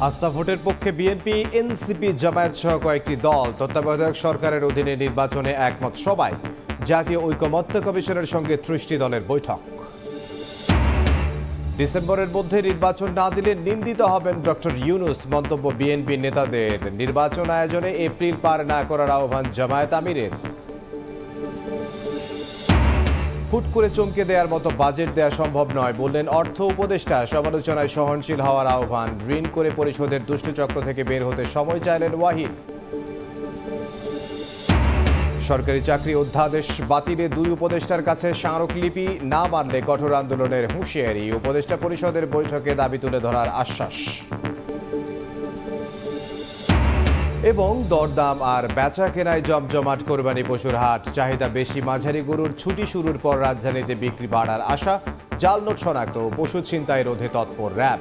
আস্থা ভোটের পক্ষে বিএনপি, এনসিপি, জামায়াত সহ কয়েকটি দল তত্ত্বাবধায়ক সরকারের অধীনে নির্বাচনে একমত সবাই। জাতীয় ঐকমত্য কমিশনের সঙ্গে ৩০টি দলের বৈঠক। ডিসেম্বরের মধ্যে নির্বাচন না দিলে নিন্দিত হবেন ডক্টর ইউনূস, মন্তব্য বিএনপি নেতাদের। নির্বাচন আয়োজনে এপ্রিল পার না করার আহ্বান জামায়াত আমিরের। হুট করে চমকে দেওয়ার মতো বাজেট দেওয়া সম্ভব নয় বললেন অর্থ উপদেষ্টা। সমালোচনায় সহনশীল হওয়ার আহ্বান। ঋণ করে পরিশোধের দুষ্টচক্র থেকে বের হতে সময় চাইলেন ওয়াহিদ। সরকারি চাকরি অধ্যাদেশ বাতিলে ২ উপদেষ্টার কাছে স্মারকলিপি, না মানলে কঠোর আন্দোলনের হুঁশিয়ারি। উপদেষ্টা পরিষদের বৈঠকে দাবি তুলে ধরার আশ্বাস। এবং দরদাম আর বেচা কেনায় জমজমাট কোরবানি পশুর হাট। চাহিদা বেশি মাঝারি গরুর ছুটি শুরুর পর রাজধানীতে বিক্রি বাড়ার আশা। জাল নোট শনাক্ত ও পশু ছিনতাই রোধে তৎপর র্যাব।